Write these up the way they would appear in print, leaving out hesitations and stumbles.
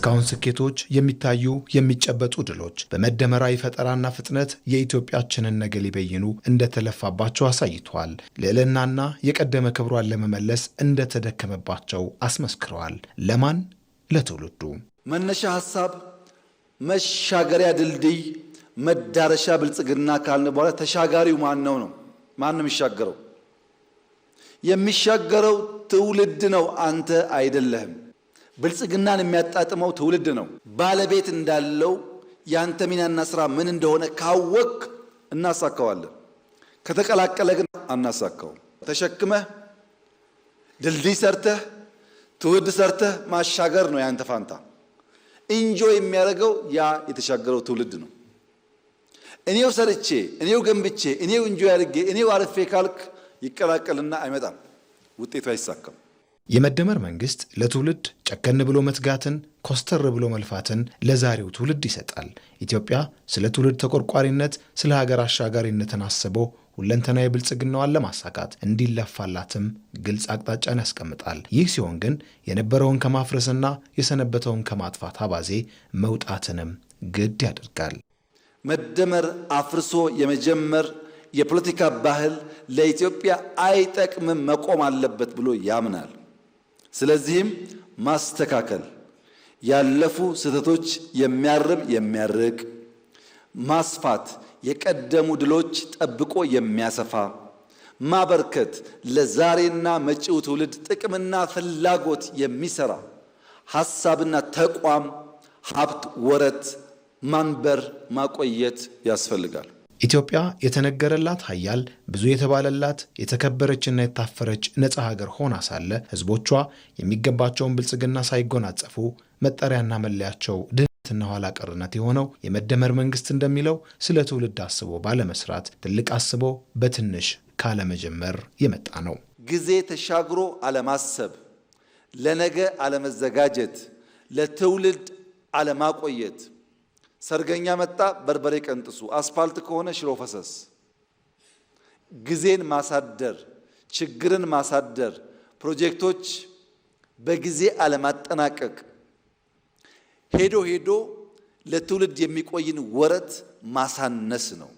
የእስካሁን ስኬቶች የሚታዩ የሚጨበጡ ድሎች በመደመራዊ ፈጠራና ፍጥነት የኢትዮጵያችንን ነገ ሊበይኑ እንደተለፋባቸው አሳይተዋል። ልዕልናና የቀደመ ክብሯን ለመመለስ እንደተደከመባቸው አስመስክረዋል። ለማን? ለትውልዱ። መነሻ ሐሳብ፣ መሻገሪያ ድልድይ፣ መዳረሻ ብልጽግና ካልን በኋላ ተሻጋሪው ማን ነው? ማን ነው የሚሻገረው? የሚሻገረው ትውልድ ነው፣ አንተ አይደለህም። ብልጽግናን የሚያጣጥመው ትውልድ ነው። ባለቤት እንዳለው ያንተ ሚናና ስራ ምን እንደሆነ ካወቅ እናሳካዋለን። ከተቀላቀለ ግን አናሳካው። ተሸክመህ ድልድይ ሰርተህ ትውልድ ሰርተህ ማሻገር ነው ያንተ ፋንታ። ኢንጆይ የሚያደርገው ያ የተሻገረው ትውልድ ነው። እኔው ሰርቼ እኔው ገንብቼ እኔው ኢንጆይ አድርጌ እኔው አርፌ ካልክ ይቀላቀልና አይመጣም፣ ውጤቱ አይሳካም። የመደመር መንግስት ለትውልድ ጨከን ብሎ መትጋትን፣ ኮስተር ብሎ መልፋትን ለዛሬው ትውልድ ይሰጣል። ኢትዮጵያ ስለ ትውልድ ተቆርቋሪነት፣ ስለ ሀገር አሻጋሪነትን አስቦ ሁለንተናዊ ብልጽግናዋን ለማሳካት እንዲለፋላትም ግልጽ አቅጣጫን ያስቀምጣል። ይህ ሲሆን ግን የነበረውን ከማፍረስና የሰነበተውን ከማጥፋት አባዜ መውጣትንም ግድ ያደርጋል። መደመር አፍርሶ የመጀመር የፖለቲካ ባህል ለኢትዮጵያ አይጠቅምም፣ መቆም አለበት ብሎ ያምናል። ስለዚህም ማስተካከል፣ ያለፉ ስህተቶች የሚያርም የሚያርቅ፣ ማስፋት፣ የቀደሙ ድሎች ጠብቆ የሚያሰፋ፣ ማበርከት፣ ለዛሬና መጪው ትውልድ ጥቅምና ፍላጎት የሚሰራ ሐሳብና ተቋም፣ ሀብት፣ ወረት ማንበር ማቆየት ያስፈልጋል። ኢትዮጵያ የተነገረላት ሀያል ብዙ የተባለላት የተከበረችና የታፈረች ነፃ ሀገር ሆና ሳለ ህዝቦቿ የሚገባቸውን ብልጽግና ሳይጎናጸፉ መጠሪያና መለያቸው ድህነትና ኋላ ቀርነት የሆነው የመደመር መንግስት እንደሚለው ስለ ትውልድ አስቦ ባለመስራት፣ ትልቅ አስቦ በትንሽ ካለመጀመር የመጣ ነው። ጊዜ ተሻግሮ አለማሰብ፣ ለነገ አለመዘጋጀት፣ ለትውልድ አለማቆየት። ሰርገኛ መጣ በርበሬ ቀንጥሱ፣ አስፋልት ከሆነ ሽሮ ፈሰስ። ጊዜን ማሳደር፣ ችግርን ማሳደር፣ ፕሮጀክቶች በጊዜ አለማጠናቀቅ፣ ሄዶ ሄዶ ለትውልድ የሚቆይን ወረት ማሳነስ ነው።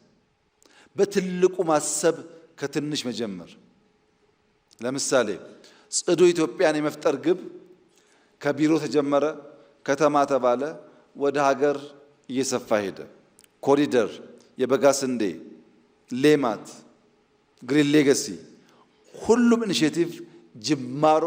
በትልቁ ማሰብ፣ ከትንሽ መጀመር። ለምሳሌ ጽዱ ኢትዮጵያን የመፍጠር ግብ ከቢሮ ተጀመረ፣ ከተማ ተባለ፣ ወደ ሀገር እየሰፋ ሄደ። ኮሪደር፣ የበጋ ስንዴ፣ ሌማት፣ ግሪን ሌጋሲ፣ ሁሉም ኢኒሼቲቭ ጅማሮ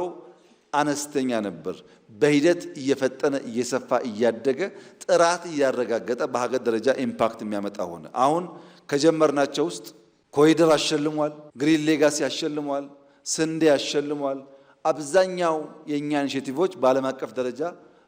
አነስተኛ ነበር። በሂደት እየፈጠነ እየሰፋ እያደገ ጥራት እያረጋገጠ በሀገር ደረጃ ኢምፓክት የሚያመጣ ሆነ። አሁን ከጀመርናቸው ውስጥ ኮሪደር አሸልሟል፣ ግሪን ሌጋሲ አሸልሟል፣ ስንዴ አሸልሟል። አብዛኛው የእኛ ኢኒሼቲቮች በዓለም አቀፍ ደረጃ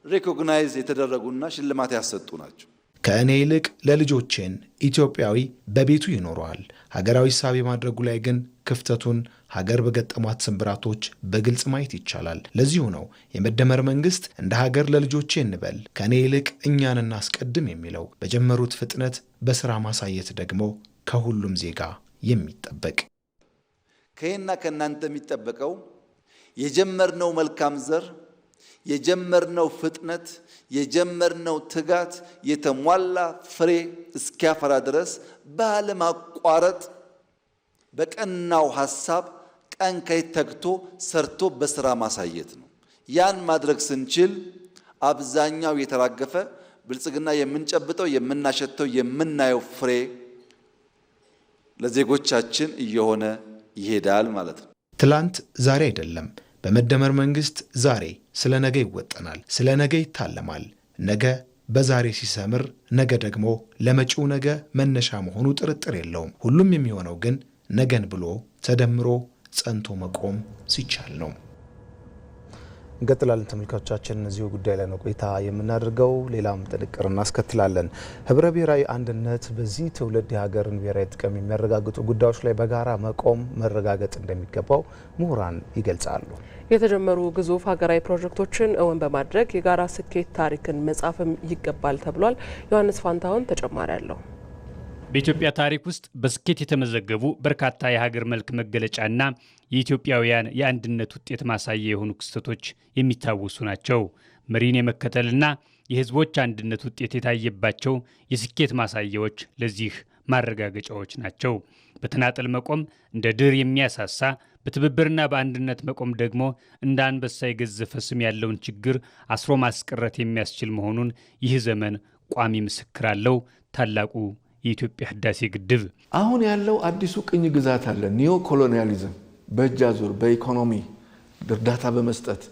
ሪኮግናይዝ የተደረጉና ሽልማት ያሰጡ ናቸው። ከእኔ ይልቅ ለልጆቼን ኢትዮጵያዊ በቤቱ ይኖረዋል። ሀገራዊ ሳቢ ማድረጉ ላይ ግን ክፍተቱን ሀገር በገጠሟት ስንብራቶች በግልጽ ማየት ይቻላል። ለዚሁ ነው የመደመር መንግስት እንደ ሀገር ለልጆቼ እንበል፣ ከእኔ ይልቅ እኛን እናስቀድም የሚለው። በጀመሩት ፍጥነት በስራ ማሳየት ደግሞ ከሁሉም ዜጋ የሚጠበቅ። ከእኔና ከእናንተ የሚጠበቀው የጀመርነው መልካም ዘር፣ የጀመርነው ፍጥነት፣ የጀመርነው ትጋት የተሟላ ፍሬ እስኪያፈራ ድረስ ባለማቋረጥ በቀናው ሐሳብ ቀን ከሌት ተግቶ ሰርቶ በስራ ማሳየት ነው። ያን ማድረግ ስንችል አብዛኛው የተራገፈ ብልጽግና የምንጨብጠው የምናሸተው የምናየው ፍሬ ለዜጎቻችን እየሆነ ይሄዳል ማለት ነው። ትላንት ዛሬ አይደለም። በመደመር መንግስት ዛሬ ስለ ነገ ይወጠናል፣ ስለ ነገ ይታለማል። ነገ በዛሬ ሲሰምር፣ ነገ ደግሞ ለመጪው ነገ መነሻ መሆኑ ጥርጥር የለውም። ሁሉም የሚሆነው ግን ነገን ብሎ ተደምሮ ጸንቶ መቆም ሲቻል ነው። እንቀጥላለን ተመልካቾቻችን። እዚሁ ጉዳይ ላይ ነው ቆይታ የምናደርገው። ሌላም ጥንቅር እናስከትላለን። ህብረ ብሔራዊ አንድነት በዚህ ትውልድ የሀገርን ብሔራዊ ጥቅም የሚያረጋግጡ ጉዳዮች ላይ በጋራ መቆም መረጋገጥ እንደሚገባው ምሁራን ይገልጻሉ። የተጀመሩ ግዙፍ ሀገራዊ ፕሮጀክቶችን እውን በማድረግ የጋራ ስኬት ታሪክን መጻፍም ይገባል ተብሏል። ዮሐንስ ፋንታሁን ተጨማሪ አለው። በኢትዮጵያ ታሪክ ውስጥ በስኬት የተመዘገቡ በርካታ የሀገር መልክ መገለጫና የኢትዮጵያውያን የአንድነት ውጤት ማሳያ የሆኑ ክስተቶች የሚታወሱ ናቸው። መሪን የመከተልና የህዝቦች አንድነት ውጤት የታየባቸው የስኬት ማሳያዎች ለዚህ ማረጋገጫዎች ናቸው። በተናጠል መቆም እንደ ድር የሚያሳሳ፣ በትብብርና በአንድነት መቆም ደግሞ እንደ አንበሳ የገዘፈ ስም ያለውን ችግር አስሮ ማስቀረት የሚያስችል መሆኑን ይህ ዘመን ቋሚ ምስክር አለው። ታላቁ የኢትዮጵያ ህዳሴ ግድብ አሁን ያለው አዲሱ ቅኝ ግዛት አለ። ኒዮ ኮሎኒያሊዝም በእጅ አዙር በኢኮኖሚ እርዳታ በመስጠት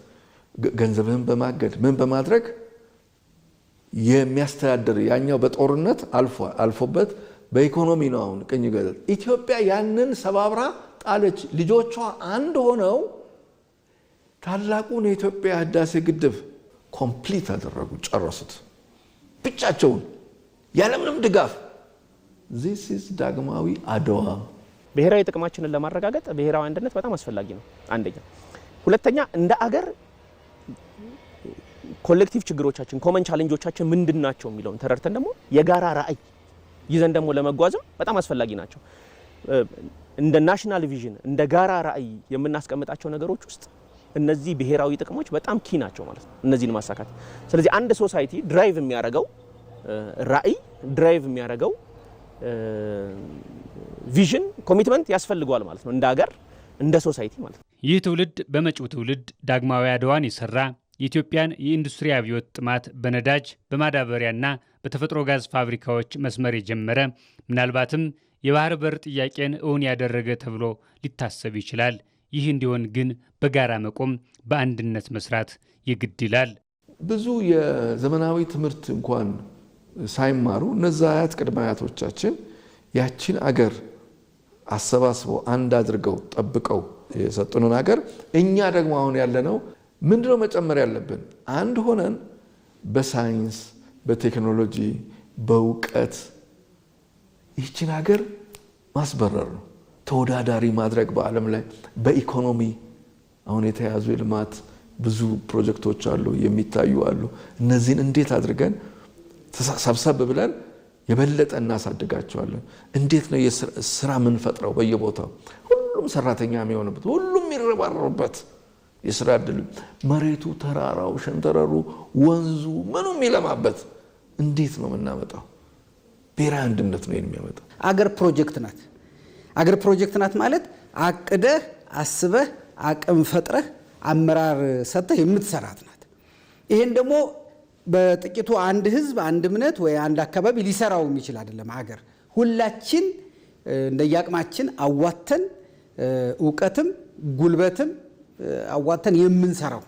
ገንዘብህን በማገድ ምን በማድረግ የሚያስተዳድር ያኛው በጦርነት አልፎበት በኢኮኖሚ ነው አሁን ቅኝ ግዛት። ኢትዮጵያ ያንን ሰባብራ ጣለች። ልጆቿ አንድ ሆነው ታላቁን የኢትዮጵያ ህዳሴ ግድብ ኮምፕሊት አደረጉ፣ ጨረሱት ብቻቸውን ያለምንም ድጋፍ። this is ዳግማዊ አድዋ። ብሔራዊ ጥቅማችንን ለማረጋገጥ ብሔራዊ አንድነት በጣም አስፈላጊ ነው። አንደኛ። ሁለተኛ እንደ አገር ኮሌክቲቭ ችግሮቻችን ኮመን ቻሌንጆቻችን ምንድናቸው የሚለውን ተረድተን ደግሞ የጋራ ራዕይ ይዘን ደግሞ ለመጓዝም በጣም አስፈላጊ ናቸው። እንደ ናሽናል ቪዥን እንደ ጋራ ራዕይ የምናስቀምጣቸው ነገሮች ውስጥ እነዚህ ብሔራዊ ጥቅሞች በጣም ኪ ናቸው ማለት ነው፣ እነዚህን ማሳካት። ስለዚህ አንድ ሶሳይቲ ድራይቭ የሚያደርገው ራዕይ ድራይቭ የሚያደርገው ቪዥን ኮሚትመንት ያስፈልገዋል ማለት ነው፣ እንደ ሀገር እንደ ሶሳይቲ ማለት ነው። ይህ ትውልድ በመጪው ትውልድ ዳግማዊ አድዋን የሰራ የኢትዮጵያን የኢንዱስትሪ አብዮት ጥማት በነዳጅ በማዳበሪያና በተፈጥሮ ጋዝ ፋብሪካዎች መስመር የጀመረ ምናልባትም የባህር በር ጥያቄን እውን ያደረገ ተብሎ ሊታሰብ ይችላል። ይህ እንዲሆን ግን በጋራ መቆም በአንድነት መስራት ይግድ ይላል። ብዙ የዘመናዊ ትምህርት እንኳን ሳይማሩ እነዛ አያት ቅድመ አያቶቻችን ያችን አገር አሰባስበው አንድ አድርገው ጠብቀው የሰጡንን አገር እኛ ደግሞ አሁን ያለነው ምንድነው መጨመር ያለብን? አንድ ሆነን በሳይንስ በቴክኖሎጂ በእውቀት ይህችን ሀገር ማስበረር ነው፣ ተወዳዳሪ ማድረግ በዓለም ላይ በኢኮኖሚ አሁን የተያዙ የልማት ብዙ ፕሮጀክቶች አሉ፣ የሚታዩ አሉ። እነዚህን እንዴት አድርገን ሰብሰብ ብለን የበለጠ እናሳድጋቸዋለን? እንዴት ነው የስራ የምንፈጥረው? በየቦታው ሁሉም ሰራተኛ የሚሆንበት፣ ሁሉም የሚረባረሩበት የስራ ዕድል፣ መሬቱ፣ ተራራው፣ ሸንተረሩ፣ ወንዙ ምኑ የሚለማበት እንዴት ነው የምናመጣው? ብሔራዊ አንድነት ነው የሚያመጣው። አገር ፕሮጀክት ናት። አገር ፕሮጀክት ናት ማለት አቅደህ አስበህ አቅም ፈጥረህ አመራር ሰጥተህ የምትሰራት ናት። ይሄን ደግሞ በጥቂቱ አንድ ህዝብ አንድ እምነት ወይ አንድ አካባቢ ሊሰራው የሚችል አይደለም። አገር ሁላችን እንደያቅማችን አዋተን ዕውቀትም ጉልበትም አዋተን የምንሰራው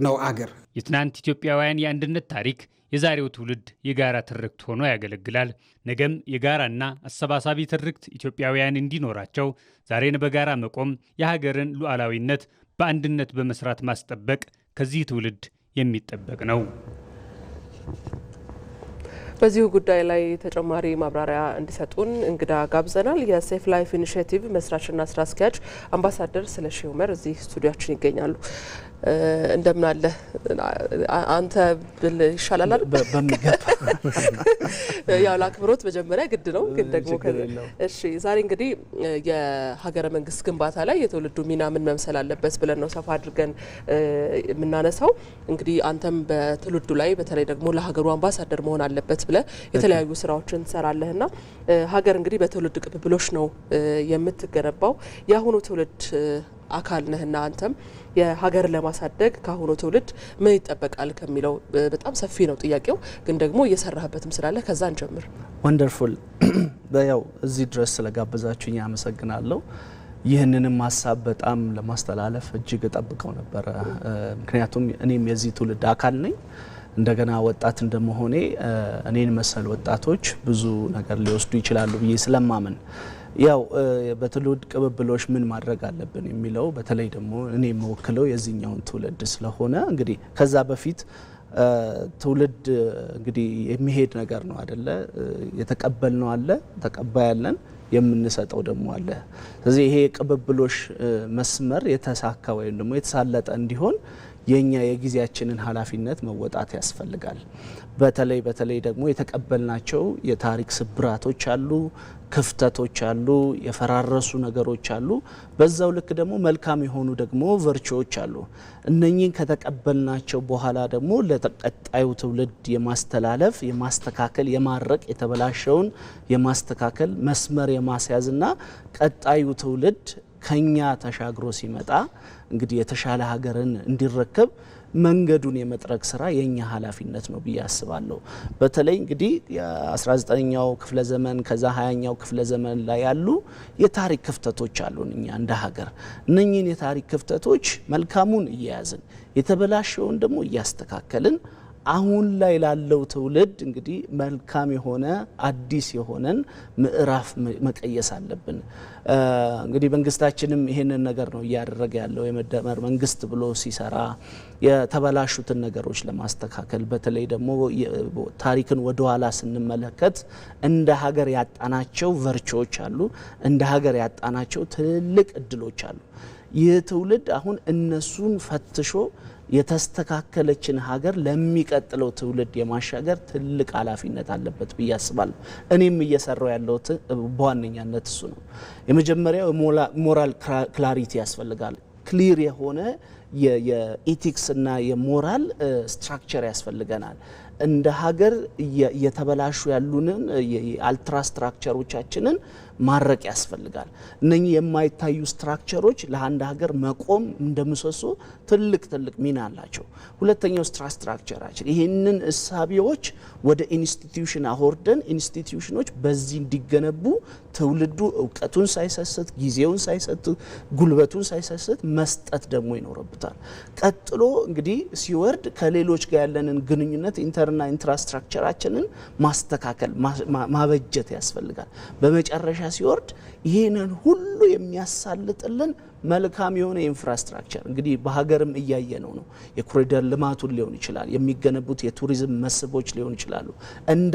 ነው አገር። የትናንት ኢትዮጵያውያን የአንድነት ታሪክ የዛሬው ትውልድ የጋራ ትርክት ሆኖ ያገለግላል። ነገም የጋራና አሰባሳቢ ትርክት ኢትዮጵያውያን እንዲኖራቸው ዛሬን በጋራ መቆም፣ የሀገርን ሉዓላዊነት በአንድነት በመስራት ማስጠበቅ ከዚህ ትውልድ የሚጠበቅ ነው። በዚሁ ጉዳይ ላይ ተጨማሪ ማብራሪያ እንዲሰጡን እንግዳ ጋብዘናል። የሴፍ ላይፍ ኢኒሼቲቭ መስራችና ስራ አስኪያጅ አምባሳደር ስለሺ ኡመር እዚህ ስቱዲያችን ይገኛሉ። እንደምን አለ? አንተ ብል ይሻላል አይደል? በሚገባ ያው ለአክብሮት መጀመሪያ ግድ ነው። ግን ደግሞ እሺ፣ ዛሬ እንግዲህ የሀገረ መንግስት ግንባታ ላይ የትውልዱ ሚና ምን መምሰል አለበት ብለን ነው ሰፋ አድርገን የምናነሳው። እንግዲህ አንተም በትውልዱ ላይ በተለይ ደግሞ ለሀገሩ አምባሳደር መሆን አለበት ብለ የተለያዩ ስራዎችን ትሰራለህና ሀገር እንግዲህ በትውልድ ቅብብሎች ነው የምትገነባው። የአሁኑ ትውልድ አካል ነህና አንተም የሀገር ለማሳደግ ካሁኑ ትውልድ ምን ይጠበቃል ከሚለው በጣም ሰፊ ነው ጥያቄው፣ ግን ደግሞ እየሰራህበትም ስላለ ከዛ እንጀምር። ወንደርፉል። በያው እዚህ ድረስ ስለጋበዛችሁኝ አመሰግናለሁ። ይህንንም ሀሳብ በጣም ለማስተላለፍ እጅግ እጠብቀው ነበረ። ምክንያቱም እኔም የዚህ ትውልድ አካል ነኝ። እንደገና ወጣት እንደመሆኔ እኔን መሰል ወጣቶች ብዙ ነገር ሊወስዱ ይችላሉ ብዬ ስለማመን ያው በትውልድ ቅብብሎች ምን ማድረግ አለብን የሚለው በተለይ ደግሞ እኔ የምወክለው የዚህኛውን ትውልድ ስለሆነ እንግዲህ ከዛ በፊት ትውልድ እንግዲህ የሚሄድ ነገር ነው አይደለ? የተቀበልነው አለ፣ ተቀባይ ያለን፣ የምንሰጠው ደግሞ አለ። ስለዚህ ይሄ ቅብብሎሽ መስመር የተሳካ ወይም ደግሞ የተሳለጠ እንዲሆን የኛ የጊዜያችንን ኃላፊነት መወጣት ያስፈልጋል። በተለይ ደግሞ የተቀበልናቸው የታሪክ ስብራቶች አሉ፣ ክፍተቶች አሉ፣ የፈራረሱ ነገሮች አሉ። በዛው ልክ ደግሞ መልካም የሆኑ ደግሞ ቨርቹዎች አሉ። እነኚህን ከተቀበልናቸው በኋላ ደግሞ ለተቀጣዩ ትውልድ የማስተላለፍ፣ የማስተካከል፣ የማረቅ፣ የተበላሸውን የማስተካከል መስመር የማስያዝና ቀጣዩ ትውልድ ከኛ ተሻግሮ ሲመጣ እንግዲህ የተሻለ ሀገርን እንዲረከብ መንገዱን የመጥረግ ስራ የኛ ኃላፊነት ነው ብዬ አስባለሁ። በተለይ እንግዲህ የ19ኛው ክፍለ ዘመን ከዛ 20ኛው ክፍለ ዘመን ላይ ያሉ የታሪክ ክፍተቶች አሉን እኛ እንደ ሀገር። እነኚህን የታሪክ ክፍተቶች መልካሙን እየያዝን የተበላሸውን ደግሞ እያስተካከልን አሁን ላይ ላለው ትውልድ እንግዲህ መልካም የሆነ አዲስ የሆነን ምዕራፍ መቀየስ አለብን። እንግዲህ መንግስታችንም ይሄንን ነገር ነው እያደረገ ያለው። የመደመር መንግስት ብሎ ሲሰራ የተበላሹትን ነገሮች ለማስተካከል በተለይ ደግሞ ታሪክን ወደ ኋላ ስንመለከት እንደ ሀገር ያጣናቸው ቨርቹዎች አሉ፣ እንደ ሀገር ያጣናቸው ትልቅ እድሎች አሉ። ይህ ትውልድ አሁን እነሱን ፈትሾ የተስተካከለችን ሀገር ለሚቀጥለው ትውልድ የማሻገር ትልቅ ኃላፊነት አለበት ብዬ አስባለሁ። እኔም እየሰራው ያለሁት በዋነኛነት እሱ ነው። የመጀመሪያው ሞራል ክላሪቲ ያስፈልጋል። ክሊር የሆነ የኢቲክስ እና የሞራል ስትራክቸር ያስፈልገናል። እንደ ሀገር የተበላሹ ያሉንን የአልትራ ስትራክቸሮቻችንን ማረቅ ያስፈልጋል። እነኚህ የማይታዩ ስትራክቸሮች ለአንድ ሀገር መቆም እንደምሰሶ ትልቅ ሚና አላቸው። ሁለተኛው ስትራክቸራችን ይህንን እሳቢዎች ወደ ኢንስቲትዩሽን አወርደን ኢንስቲትዩሽኖች በዚህ እንዲገነቡ ትውልዱ እውቀቱን ሳይሰስት፣ ጊዜውን ሳይሰስት፣ ጉልበቱን ሳይሰስት መስጠት ደግሞ ይኖርበታል። ቀጥሎ እንግዲህ ሲወርድ ከሌሎች ጋር ያለንን ግንኙነት ኢንተርና ኢንፍራስትራክቸራችንን ማስተካከል ማበጀት ያስፈልጋል። በመጨረሻ ሲወርድ ይህንን ሁሉ የሚያሳልጥልን መልካም የሆነ ኢንፍራስትራክቸር እንግዲህ በሀገርም እያየነው ነው። የኮሪደር ልማቱን ሊሆን ይችላል፣ የሚገነቡት የቱሪዝም መስህቦች ሊሆን ይችላሉ። እንደ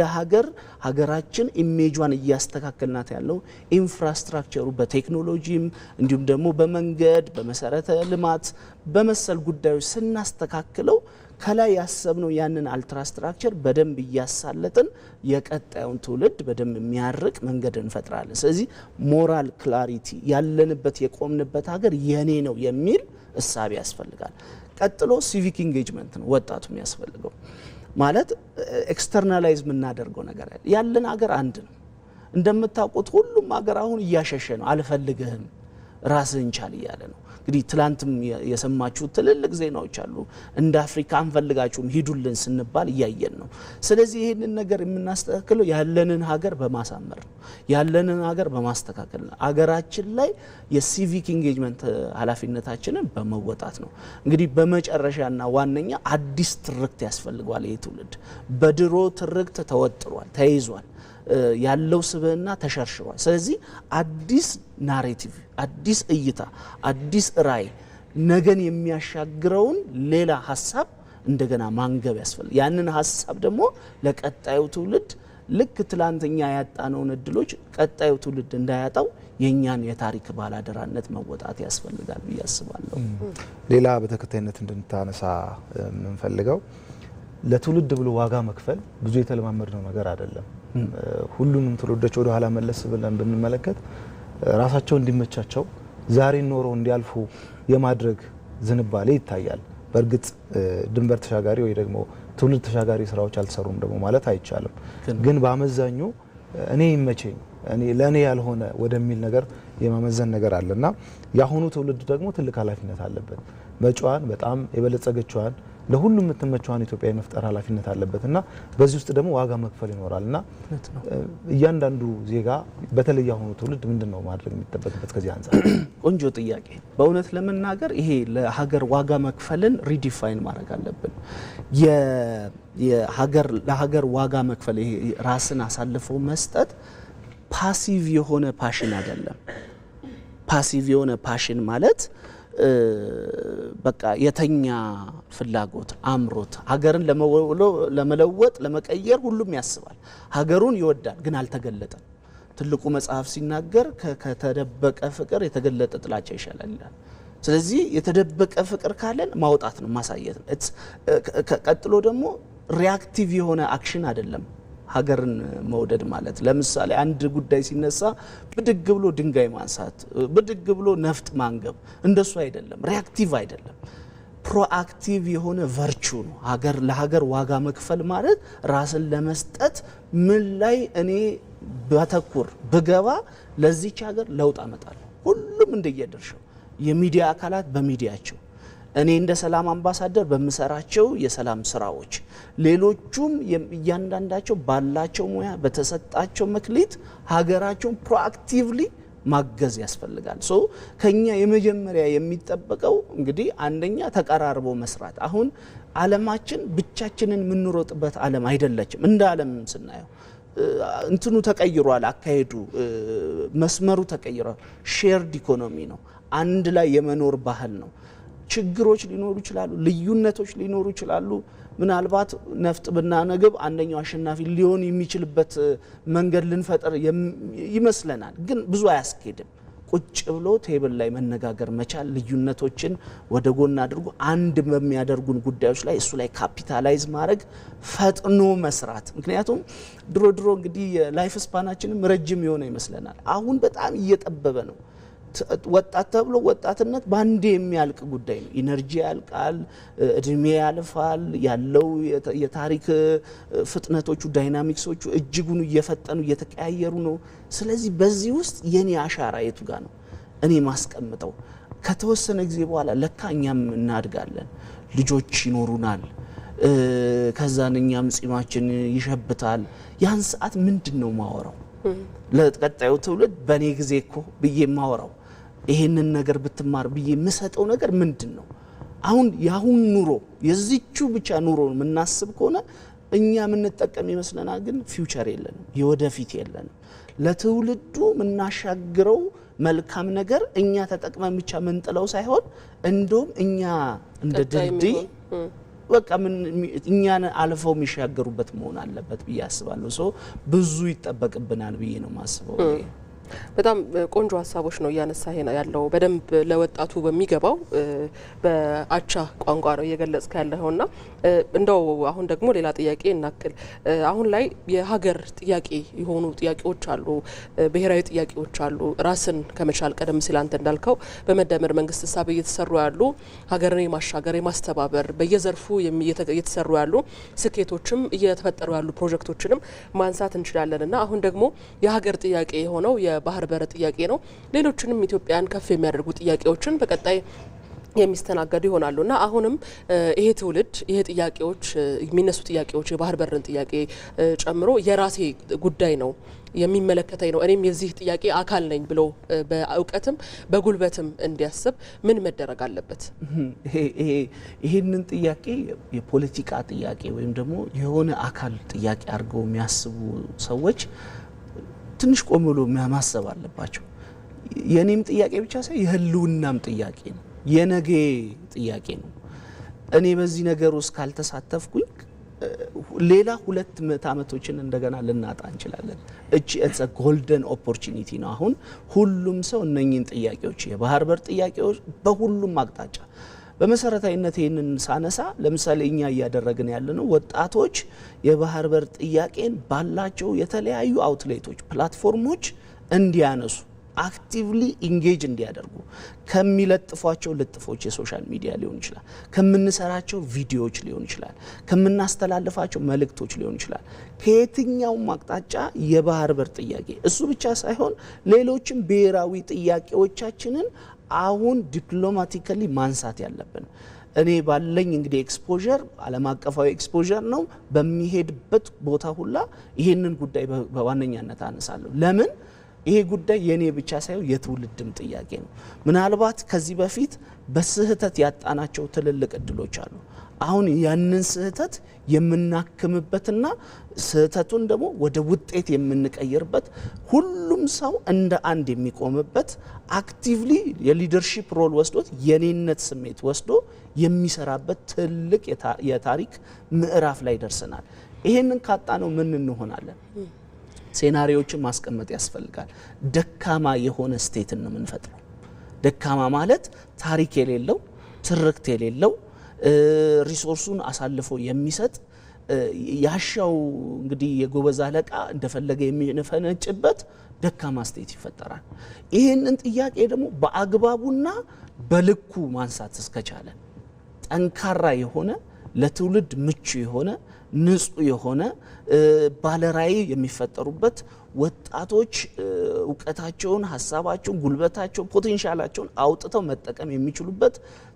ሀገራችን ኢሜጇን እያስተካከልናት ያለው ኢንፍራስትራክቸሩ በቴክኖሎጂም እንዲሁም ደግሞ በመንገድ በመሰረተ ልማት በመሰል ጉዳዮች ስናስተካክለው ከላይ ያሰብነው ያንን አልትራ ስትራክቸር በደንብ እያሳለጥን የቀጣዩን ትውልድ በደንብ የሚያርቅ መንገድ እንፈጥራለን። ስለዚህ ሞራል ክላሪቲ ያለንበት የቆምንበት ሀገር የኔ ነው የሚል እሳቤ ያስፈልጋል። ቀጥሎ ሲቪክ ኢንጌጅመንት ነው ወጣቱ የሚያስፈልገው። ማለት ኤክስተርናላይዝ የምናደርገው ነገር ያለን ሀገር አንድ ነው። እንደምታውቁት ሁሉም ሀገር አሁን እያሸሸ ነው። አልፈልግህም ራስህን ቻል እያለ ነው። እንግዲህ ትላንትም የሰማችሁ ትልልቅ ዜናዎች አሉ። እንደ አፍሪካ አንፈልጋችሁም ሂዱልን ስንባል እያየን ነው። ስለዚህ ይህንን ነገር የምናስተካክለው ያለንን ሀገር በማሳመር ነው፣ ያለንን ሀገር በማስተካከል ነው። ሀገራችን ላይ የሲቪክ ኢንጌጅመንት ኃላፊነታችንን በመወጣት ነው። እንግዲህ በመጨረሻና ዋነኛ አዲስ ትርክት ያስፈልገዋል። ይህ ትውልድ በድሮ ትርክት ተወጥሯል፣ ተይዟል፣ ያለው ስብዕና ተሸርሽሯል። ስለዚህ አዲስ ናሬቲቭ፣ አዲስ እይታ፣ አዲስ ራዕይ፣ ነገን የሚያሻግረውን ሌላ ሀሳብ እንደገና ማንገብ ያስፈልጋል። ያንን ሀሳብ ደግሞ ለቀጣዩ ትውልድ ልክ ትላንተኛ ያጣነውን እድሎች ቀጣዩ ትውልድ እንዳያጣው የኛን የታሪክ ባላደራነት መወጣት ያስፈልጋል ብዬ አስባለሁ። ሌላ በተከታይነት እንድንታነሳ የምንፈልገው ለትውልድ ብሎ ዋጋ መክፈል ብዙ የተለማመድነው ነገር አይደለም። ሁሉንም ትውልዶች ወደ ኋላ መለስ ብለን ብንመለከት ራሳቸው እንዲመቻቸው ዛሬ ኖሮ እንዲያልፉ የማድረግ ዝንባሌ ይታያል። በእርግጥ ድንበር ተሻጋሪ ወይ ደግሞ ትውልድ ተሻጋሪ ስራዎች አልተሰሩም ደግሞ ማለት አይቻልም። ግን በአመዛኙ እኔ ይመቸኝ ለእኔ ያልሆነ ወደሚል ነገር የማመዘን ነገር አለና የአሁኑ ትውልድ ደግሞ ትልቅ ኃላፊነት አለበት። መጪዋን በጣም የበለጸገችዋን ለሁሉም የምትመቸዋን ኢትዮጵያ የመፍጠር ኃላፊነት አለበትና በዚህ ውስጥ ደግሞ ዋጋ መክፈል ይኖራልና እያንዳንዱ ዜጋ በተለይ አሁኑ ትውልድ ምንድነው ማድረግ የሚጠበቅበት ከዚህ አንፃር? ቆንጆ ጥያቄ። በእውነት ለመናገር ይሄ ለሀገር ዋጋ መክፈልን ሪዲፋይን ማድረግ አለብን። ለሀገር ዋጋ መክፈል ይሄ ራስን አሳልፎ መስጠት ፓሲቭ የሆነ ፓሽን አይደለም። ፓሲቭ የሆነ ፓሽን ማለት በቃ የተኛ ፍላጎት፣ አምሮት፣ ሀገርን ለመለወጥ ለመቀየር ሁሉም ያስባል። ሀገሩን ይወዳል ግን አልተገለጠም። ትልቁ መጽሐፍ ሲናገር ከተደበቀ ፍቅር የተገለጠ ጥላቻ ይሻላል ይላል። ስለዚህ የተደበቀ ፍቅር ካለን ማውጣት ነው ማሳየት ነው። ቀጥሎ ደግሞ ሪአክቲቭ የሆነ አክሽን አይደለም ሀገርን መውደድ ማለት። ለምሳሌ አንድ ጉዳይ ሲነሳ ብድግ ብሎ ድንጋይ ማንሳት፣ ብድግ ብሎ ነፍጥ ማንገብ እንደሱ አይደለም። ሪአክቲቭ አይደለም፣ ፕሮአክቲቭ የሆነ ቨርቹ ነው። ለሀገር ዋጋ መክፈል ማለት ራስን ለመስጠት ምን ላይ እኔ ባተኩር ብገባ ለዚች ሀገር ለውጥ አመጣለሁ። ሁሉም እንደየድርሻው፣ የሚዲያ አካላት በሚዲያቸው፣ እኔ እንደ ሰላም አምባሳደር በምሰራቸው የሰላም ስራዎች፣ ሌሎቹም እያንዳንዳቸው ባላቸው ሙያ በተሰጣቸው መክሊት ሀገራቸውን ፕሮአክቲቭሊ ማገዝ ያስፈልጋል። ሶ ከኛ የመጀመሪያ የሚጠበቀው እንግዲህ አንደኛ ተቀራርቦ መስራት። አሁን ዓለማችን ብቻችንን የምንሮጥበት ዓለም አይደለችም። እንደ ዓለም ስናየው እንትኑ ተቀይሯል፣ አካሄዱ መስመሩ ተቀይሯል። ሼርድ ኢኮኖሚ ነው፣ አንድ ላይ የመኖር ባህል ነው። ችግሮች ሊኖሩ ይችላሉ፣ ልዩነቶች ሊኖሩ ይችላሉ። ምናልባት ነፍጥ ብናነግብ አንደኛው አሸናፊ ሊሆን የሚችልበት መንገድ ልንፈጥር ይመስለናል፣ ግን ብዙ አያስኬድም። ቁጭ ብሎ ቴብል ላይ መነጋገር መቻል፣ ልዩነቶችን ወደ ጎን አድርጎ አንድ በሚያደርጉን ጉዳዮች ላይ እሱ ላይ ካፒታላይዝ ማድረግ፣ ፈጥኖ መስራት። ምክንያቱም ድሮ እንግዲህ ላይፍ ስፓናችንም ረጅም የሆነ ይመስለናል። አሁን በጣም እየጠበበ ነው። ወጣት ተብሎ ወጣትነት ባንዴ የሚያልቅ ጉዳይ ነው። ኢነርጂ ያልቃል፣ እድሜ ያልፋል። ያለው የታሪክ ፍጥነቶቹ ዳይናሚክሶቹ እጅጉን እየፈጠኑ እየተቀያየሩ ነው። ስለዚህ በዚህ ውስጥ የኔ አሻራ የቱ ጋር ነው እኔ ማስቀምጠው? ከተወሰነ ጊዜ በኋላ ለካ እኛም እናድጋለን፣ ልጆች ይኖሩናል፣ ከዛን እኛም ጺማችን ይሸብታል። ያን ሰዓት ምንድነው ማወራው? ለቀጣዩ ትውልድ በኔ ጊዜ እኮ ብዬ ማወራው ይሄንን ነገር ብትማር ብዬ የምሰጠው ነገር ምንድነው? አሁን ያሁን ኑሮ የዚቹ ብቻ ኑሮ የምናስብ ከሆነ እኛ የምንጠቀም ይመስለናል፣ ግን ፊውቸር የለንም፣ የወደፊት የለንም። ለትውልዱ የምናሻግረው መልካም ነገር እኛ ተጠቅመን ብቻ ምንጥለው ሳይሆን እንደውም እኛ እንደ ድልድይ በቃ እኛን አልፈው የሚሻገሩበት መሆን አለበት ብዬ አስባለሁ። ሶ ብዙ ይጠበቅብናል ብዬ ነው ማስበው። በጣም ቆንጆ ሀሳቦች ነው እያነሳ ያለው በደንብ ለወጣቱ በሚገባው በአቻ ቋንቋ ነው እየገለጽከ ያለውና እንደው አሁን ደግሞ ሌላ ጥያቄ እናክል። አሁን ላይ የሀገር ጥያቄ የሆኑ ጥያቄዎች አሉ፣ ብሔራዊ ጥያቄዎች አሉ። ራስን ከመቻል ቀደም ሲል አንተ እንዳልከው በመደመር መንግስት ሀሳብ እየተሰሩ ያሉ ሀገርን የማሻገር የማስተባበር በየዘርፉ እየተሰሩ ያሉ ስኬቶችም እየተፈጠሩ ያሉ ፕሮጀክቶችንም ማንሳት እንችላለንና አሁን ደግሞ የሀገር ጥያቄ የሆነው የባህር በር ጥያቄ ነው። ሌሎችንም ኢትዮጵያን ከፍ የሚያደርጉ ጥያቄዎችን በቀጣይ የሚስተናገዱ ይሆናሉና አሁንም ይሄ ትውልድ ይሄ ጥያቄዎች የሚነሱ ጥያቄዎች የባህር በርን ጥያቄ ጨምሮ የራሴ ጉዳይ ነው የሚመለከተኝ ነው እኔም የዚህ ጥያቄ አካል ነኝ ብሎ በእውቀትም በጉልበትም እንዲያስብ ምን መደረግ አለበት? ይሄንን ጥያቄ የፖለቲካ ጥያቄ ወይም ደግሞ የሆነ አካል ጥያቄ አድርገው የሚያስቡ ሰዎች ትንሽ ቆም ብሎ ማሰብ አለባቸው። የኔም ጥያቄ ብቻ ሳይሆን የህልውናም ጥያቄ ነው፣ የነገ ጥያቄ ነው። እኔ በዚህ ነገር ውስጥ ካልተሳተፍኩኝ ሌላ 2 ዓመቶችን እንደገና ልናጣ እንችላለን። እቺ ጎልደን ኦፖርቹኒቲ ነው። አሁን ሁሉም ሰው እነኚህን ጥያቄዎች የባህር በር ጥያቄዎች በሁሉም አቅጣጫ በመሰረታዊነት ይህንን ሳነሳ ለምሳሌ እኛ እያደረግን ያለነው ወጣቶች የባህር በር ጥያቄን ባላቸው የተለያዩ አውትሌቶች ፕላትፎርሞች እንዲያነሱ አክቲቭሊ ኢንጌጅ እንዲያደርጉ ከሚለጥፏቸው ልጥፎች የሶሻል ሚዲያ ሊሆን ይችላል፣ ከምንሰራቸው ቪዲዮዎች ሊሆን ይችላል፣ ከምናስተላልፋቸው መልእክቶች ሊሆን ይችላል። ከየትኛውም አቅጣጫ የባህር በር ጥያቄ እሱ ብቻ ሳይሆን ሌሎችም ብሔራዊ ጥያቄዎቻችንን አሁን ዲፕሎማቲካሊ ማንሳት ያለብን። እኔ ባለኝ እንግዲህ ኤክስፖዠር ዓለም አቀፋዊ ኤክስፖዠር ነው። በሚሄድበት ቦታ ሁላ ይሄንን ጉዳይ በዋነኛነት አነሳለሁ። ለምን ይሄ ጉዳይ የኔ ብቻ ሳይሆን የትውልድም ጥያቄ ነው። ምናልባት ከዚህ በፊት በስህተት ያጣናቸው ትልልቅ እድሎች አሉ። አሁን ያንን ስህተት የምናክምበትና ስህተቱን ደግሞ ወደ ውጤት የምንቀይርበት ሁሉም ሰው እንደ አንድ የሚቆምበት አክቲቭሊ የሊደርሺፕ ሮል ወስዶት የኔነት ስሜት ወስዶ የሚሰራበት ትልቅ የታሪክ ምዕራፍ ላይ ደርሰናል። ይሄንን ካጣ ነው ምን እንሆናለን? ሴናሪዎችን ማስቀመጥ ያስፈልጋል። ደካማ የሆነ ስቴትን ነው የምንፈጥረው። ደካማ ማለት ታሪክ የሌለው ትርክት የሌለው ሪሶርሱን አሳልፎ የሚሰጥ ያሻው እንግዲህ የጎበዝ አለቃ እንደፈለገ የሚነፈነጭበት ደካማ ስቴት ይፈጠራል። ይህንን ጥያቄ ደግሞ በአግባቡና በልኩ ማንሳት እስከቻለ ጠንካራ የሆነ ለትውልድ ምቹ የሆነ ንጹህ የሆነ ባለራዕይ የሚፈጠሩበት ወጣቶች እውቀታቸውን፣ ሀሳባቸውን፣ ጉልበታቸውን፣ ፖቴንሻላቸውን አውጥተው መጠቀም የሚችሉበት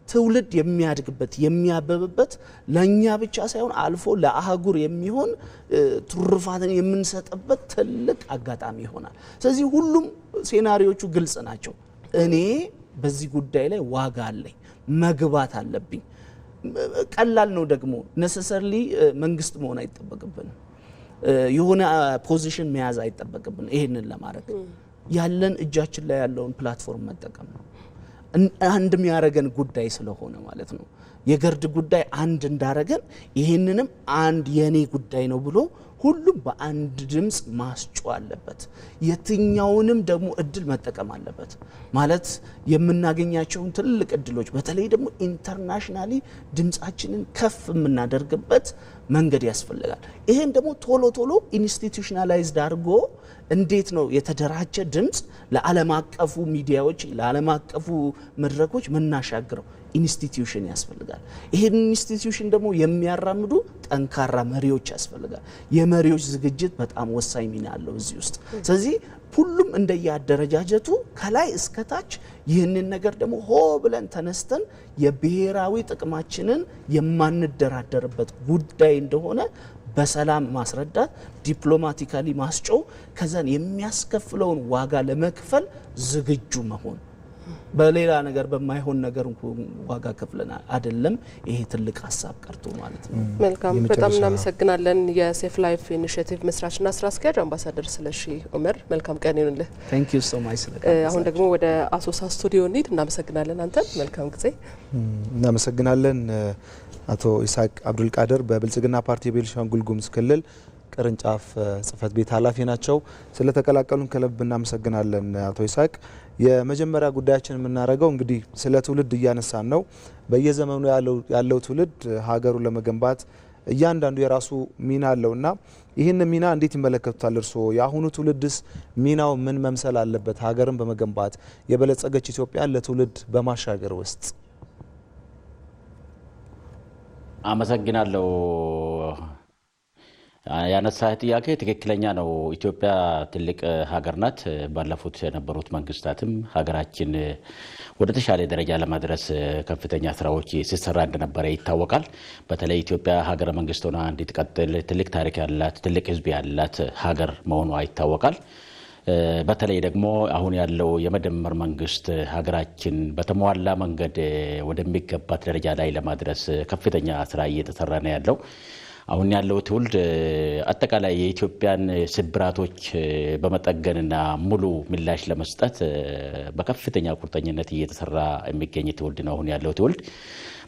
ትውልድ የሚያድግበት የሚያበብበት ለኛ ብቻ ሳይሆን አልፎ ለአህጉር የሚሆን ትሩፋትን የምንሰጥበት ትልቅ አጋጣሚ ይሆናል። ስለዚህ ሁሉም ሴናሪዮቹ ግልጽ ናቸው። እኔ በዚህ ጉዳይ ላይ ዋጋ አለኝ፣ መግባት አለብኝ። ቀላል ነው ደግሞ ነሰሰርሊ መንግስት መሆን አይጠበቅብንም። የሆነ ፖዚሽን መያዝ አይጠበቅብንም። ይሄንን ለማድረግ ያለን እጃችን ላይ ያለውን ፕላትፎርም መጠቀም ነው። አንድ የሚያረገን ጉዳይ ስለሆነ ማለት ነው። የገርድ ጉዳይ አንድ እንዳረገን ይሄንንም አንድ የኔ ጉዳይ ነው ብሎ ሁሉም በአንድ ድምጽ ማስጮ አለበት። የትኛውንም ደግሞ እድል መጠቀም አለበት ማለት የምናገኛቸውን ትልቅ እድሎች በተለይ ደግሞ ኢንተርናሽናሊ ድምጻችንን ከፍ የምናደርግበት መንገድ ያስፈልጋል። ይሄን ደግሞ ቶሎ ቶሎ ኢንስቲትዩሽናላይዝድ አድርጎ እንዴት ነው የተደራጀ ድምጽ ለዓለም አቀፉ ሚዲያዎች ለዓለም አቀፉ መድረኮች መናሻግረው ኢንስቲትዩሽን ያስፈልጋል። ይሄን ኢንስቲትዩሽን ደግሞ የሚያራምዱ ጠንካራ መሪዎች ያስፈልጋል። የመሪዎች ዝግጅት በጣም ወሳኝ ሚና አለው እዚህ ውስጥ። ስለዚህ ሁሉም እንደያደረጃጀቱ ከላይ እስከ ታች ይህንን ነገር ደግሞ ሆ ብለን ተነስተን የብሔራዊ ጥቅማችንን የማንደራደርበት ጉዳይ እንደሆነ በሰላም ማስረዳት፣ ዲፕሎማቲካሊ ማስጮው፣ ከዛን የሚያስከፍለውን ዋጋ ለመክፈል ዝግጁ መሆን። በሌላ ነገር በማይሆን ነገር ዋጋ ከፍለናል አይደለም። ይሄ ትልቅ ሀሳብ ቀርቶ ማለት ነው። መልካም፣ በጣም እናመሰግናለን። የሴፍ ላይፍ ኢኒሺየቲቭ መስራችና ስራ አስኪያጅ አምባሳደር ስለሺ ኡመር፣ መልካም ቀን ይሁንልህ። ታንክ ዩ ሶ ማች። አሁን ደግሞ ወደ አሶሳ ስቱዲዮ እንሂድ። እናመሰግናለን። አንተን መልካም ጊዜ። እናመሰግናለን። አቶ ኢሳቅ አብዱል ቃድር በብልጽግና ፓርቲ ቤኒሻንጉል ጉሙዝ ክልል ቅርንጫፍ ጽህፈት ቤት ኃላፊ ናቸው። ስለተቀላቀሉን ከልብ እናመሰግናለን አቶ ኢሳቅ። የመጀመሪያ ጉዳያችን የምናደርገው እንግዲህ ስለ ትውልድ እያነሳን ነው። በየዘመኑ ያለው ትውልድ ሀገሩን ለመገንባት እያንዳንዱ የራሱ ሚና አለውና ይህን ሚና እንዴት ይመለከቱታል እርስዎ? የአሁኑ ትውልድስ ሚናው ምን መምሰል አለበት ሀገርን በመገንባት የበለጸገች ኢትዮጵያን ለትውልድ በማሻገር ውስጥ? አመሰግናለሁ። ያነሳህ ጥያቄ ትክክለኛ ነው። ኢትዮጵያ ትልቅ ሀገር ናት። ባለፉት የነበሩት መንግስታትም ሀገራችን ወደ ተሻለ ደረጃ ለማድረስ ከፍተኛ ስራዎች ሲሰራ እንደነበረ ይታወቃል። በተለይ ኢትዮጵያ ሀገረ መንግስት ሆና እንድትቀጥል ትልቅ ታሪክ ያላት ትልቅ ህዝብ ያላት ሀገር መሆኗ ይታወቃል። በተለይ ደግሞ አሁን ያለው የመደመር መንግስት ሀገራችን በተሟላ መንገድ ወደሚገባት ደረጃ ላይ ለማድረስ ከፍተኛ ስራ እየተሰራ ነው ያለው። አሁን ያለው ትውልድ አጠቃላይ የኢትዮጵያን ስብራቶች በመጠገንና ሙሉ ምላሽ ለመስጠት በከፍተኛ ቁርጠኝነት እየተሰራ የሚገኝ ትውልድ ነው አሁን ያለው ትውልድ።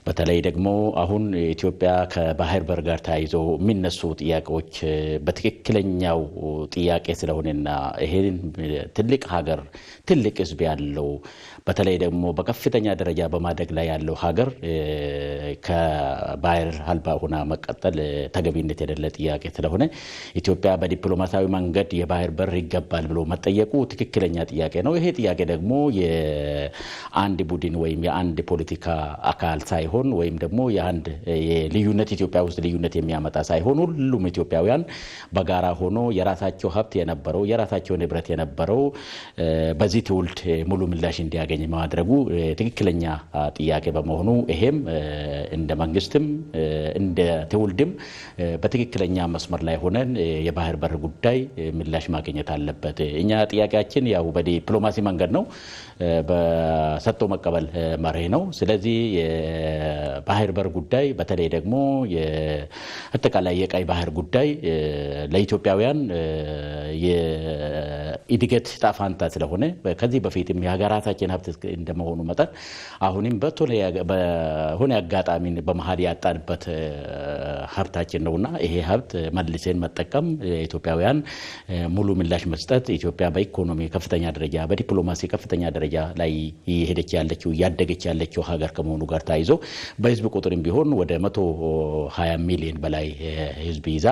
በተለይ ደግሞ አሁን ኢትዮጵያ ከባህር በር ጋር ተያይዞ የሚነሱ ጥያቄዎች በትክክለኛው ጥያቄ ስለሆነና ይሄን ትልቅ ሀገር ትልቅ ህዝብ ያለው በተለይ ደግሞ በከፍተኛ ደረጃ በማደግ ላይ ያለው ሀገር ከባህር አልባ ሆና መቀጠል ተገቢነት የሌለ ጥያቄ ስለሆነ ኢትዮጵያ በዲፕሎማሲያዊ መንገድ የባህር በር ይገባል ብሎ መጠየቁ ትክክለኛ ጥያቄ ነው። ይሄ ጥያቄ ደግሞ የአንድ ቡድን ወይም የአንድ ፖለቲካ አካል ሳይሆን ወይም ደግሞ የአንድ የልዩነት ኢትዮጵያ ውስጥ ልዩነት የሚያመጣ ሳይሆን ሁሉም ኢትዮጵያውያን በጋራ ሆኖ የራሳቸው ሀብት የነበረው የራሳቸው ንብረት የነበረው በዚህ ትውልድ ሙሉ ምላሽ እንዲያገኝ ማድረጉ ትክክለኛ ጥያቄ በመሆኑ ይሄም እንደ መንግስትም እንደ ትውልድም በትክክለኛ መስመር ላይ ሆነን የባህር በር ጉዳይ ምላሽ ማግኘት አለበት። እኛ ጥያቄያችን ያው በዲፕሎማሲ መንገድ ነው፣ በሰጥቶ መቀበል መርህ ነው። ስለዚህ የባህር በር ጉዳይ በተለይ ደግሞ የአጠቃላይ የቀይ ባህር ጉዳይ ለኢትዮጵያውያን የእድገት ጣፋንታ ስለሆነ ከዚህ በፊትም የሀገራችን ሀብት እንደመሆኑ መጠን አሁንም በሆነ አጋጣሚ በመሀል ያጣንበት ሀብታችን ነውና ይሄ ሀብት መልሰን መጠቀም ኢትዮጵያውያን ሙሉ ምላሽ መስጠት ኢትዮጵያ በኢኮኖሚ ከፍተኛ ደረጃ በዲፕሎማሲ ከፍተኛ ደረጃ ላይ እየሄደች ያለችው ያደገች ያለችው ሀገር ከመሆኑ ጋር ታይዞ በህዝብ ቁጥርም ቢሆን ወደ 120 ሚሊዮን በላይ ህዝብ ይዛ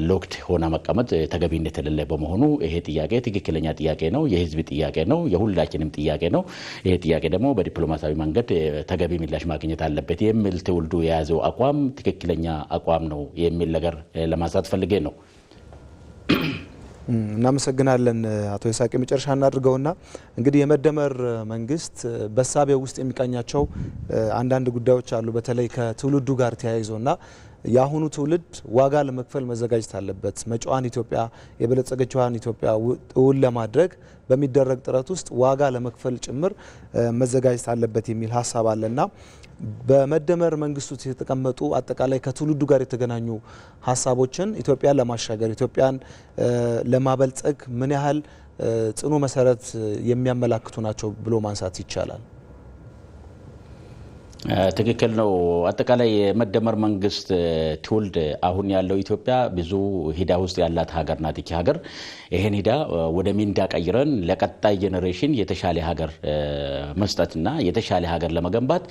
ሎክድ ሆና መቀመጥ ተገቢነት የሌለ በመሆኑ ይሄ ጥያቄ ትክክለኛ ጥያቄ ነው የህዝብ ጥያቄ ነው የሁላችንም ጥያቄ ነው ይሄ ጥያቄ ደግሞ በዲፕሎማሲያዊ መንገድ ተገቢ ምላሽ ማግኘት አለበት የሚል ትውልዱ የያዘው አቋም ትክክለኛ አቋም ነው የሚል ነገር ለማሳት ፈልጌ ነው እናመሰግናለን አቶ ይሳቅ መጨረሻ እናድርገውና እንግዲህ የመደመር መንግስት በሳቢያው ውስጥ የሚቃኛቸው አንዳንድ ጉዳዮች አሉ በተለይ ከትውልዱ ጋር ተያይዞና ያሁኑ ትውልድ ዋጋ ለመክፈል መዘጋጀት አለበት መጫዋን ኢትዮጵያ የበለጸገችዋን ኢትዮጵያ እውን ለማድረግ በሚደረግ ጥረት ውስጥ ዋጋ ለመክፈል ጭምር መዘጋጀት አለበት የሚል ሐሳብ አለና በመደመር መንግስቱ የተቀመጡ አጠቃላይ ከትውልዱ ጋር የተገናኙ ሐሳቦችን ኢትዮጵያን ለማሻገር ኢትዮጵያን ለማበልጸግ ምን ያህል ጽኑ መሰረት የሚያመላክቱ ናቸው ብሎ ማንሳት ይቻላል ትክክል ነው አጠቃላይ የመደመር መንግስት ትውልድ አሁን ያለው ኢትዮጵያ ብዙ ሂዳ ውስጥ ያላት ሀገር ናት እቺ ሀገር ይሄን ሂዳ ወደ ሚንዳ ቀይረን ለቀጣይ ጄኔሬሽን የተሻለ ሀገር መስጠትና የተሻለ ሀገር ለመገንባት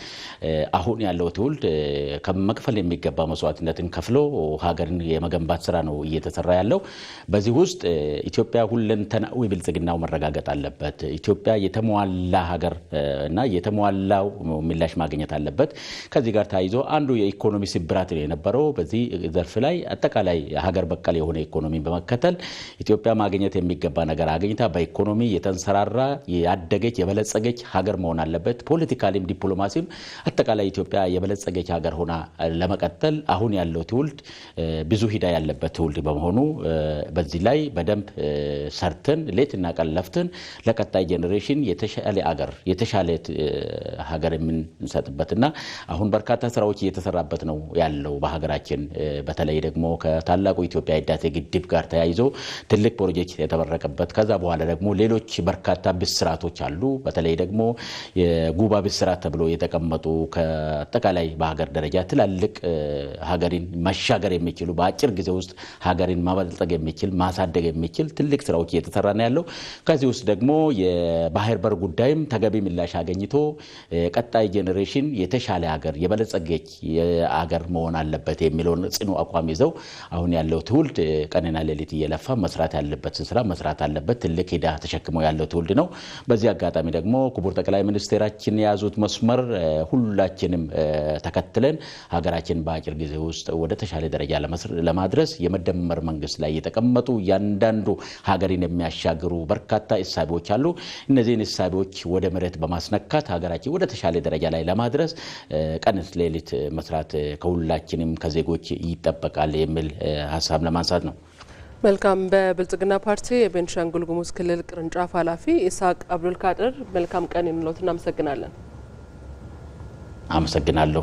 አሁን ያለው ትውልድ ከመክፈል የሚገባ መስዋዕትነትን ከፍሎ ሀገርን የመገንባት ስራ ነው እየተሰራ ያለው በዚህ ውስጥ ኢትዮጵያ ሁለንተናዊ ብልጽግናው መረጋገጥ አለበት ኢትዮጵያ የተሟላ ሀገር እና የተሟላው ምላሽ ማግኘት አለበት ከዚህ ጋር ታይዞ አንዱ የኢኮኖሚ ስብራት የነበረው በዚህ ዘርፍ ላይ አጠቃላይ ሀገር በቀል የሆነ ኢኮኖሚ በመከተል ኢትዮጵያ ማግኘት የሚገባ ነገር አገኝታ በኢኮኖሚ የተንሰራራ ያደገች የበለጸገች ሀገር መሆን አለበት ፖለቲካሊም ዲፕሎማሲም አጠቃላይ ኢትዮጵያ የበለጸገች ሀገር ሆና ለመቀጠል አሁን ያለው ትውልድ ብዙ ሂዳ ያለበት ትውልድ በመሆኑ በዚህ ላይ በደንብ ሰርተን ሌትና ቀን ለፍተን ለቀጣይ ጄኔሬሽን የተሻለ ሀገር የምንሰጥበትና አሁን በርካታ ስራዎች እየተሰራበት ነው ያለው በሀገራችን በተለይ ደግሞ ከታላቁ ኢትዮጵያ ህዳሴ ግድብ ጋር ተያይዞ ትልቅ ፕሮጀክት የተመረቀበት ከዛ በኋላ ደግሞ ሌሎች በርካታ ብስራቶች አሉ በተለይ ደግሞ የጉባ ብስራት ተብሎ የተቀመጡ ከአጠቃላይ በሀገር ደረጃ ትላልቅ ሀገርን ማሻገር የሚችሉ በአጭር ጊዜ ውስጥ ሀገርን ማበልጸግ የሚችል ማሳደግ የሚችል ትልቅ ስራዎች እየተሰራ ነው ያለው ከዚህ ውስጥ ደግሞ የባህር በር ጉዳይም ተገቢ ምላሽ አገኝቶ ቀጣይ ጄኔሬሽን የተሻለ ሀገር የበለጸገች ሀገር መሆን አለበት የሚለውን ጽኑ አቋም ይዘው አሁን ያለው ትውልድ ቀንና ሌሊት እየለፋ መስራት ያለበት ስራ መስራት አለበት ትልቅ ሂዳ ተሸክመው ያለው ትውልድ ነው በዚህ አጋጣሚ ደግሞ ክቡር ጠቅላይ ሚኒስትራችን ያዙት መስመር ሁላችንም ተከትለን ሀገራችን በአጭር ጊዜ ውስጥ ወደ ተሻለ ደረጃ ለማድረስ የመደመር መንግስት ላይ የተቀመጡ ያንዳንዱ ሀገርን የሚያሻግሩ በርካታ እሳቤዎች አሉ እነዚህን እሳቤዎች ወደ መሬት በማስነካት ሀገራችን ወደ ተሻለ ደረጃ ላይ ለማድረስ ቀንስ ሌሊት መስራት ከሁላችንም ከዜጎች ይጠበቃል የሚል ሐሳብ ለማንሳት ነው መልካም በብልጽግና ፓርቲ የቤንሻንጉል ጉሙዝ ክልል ቅርንጫፍ ኃላፊ ኢሳቅ አብዱል ቃድር መልካም ቀን እንሎትና አመሰግናለን አመሰግናለሁ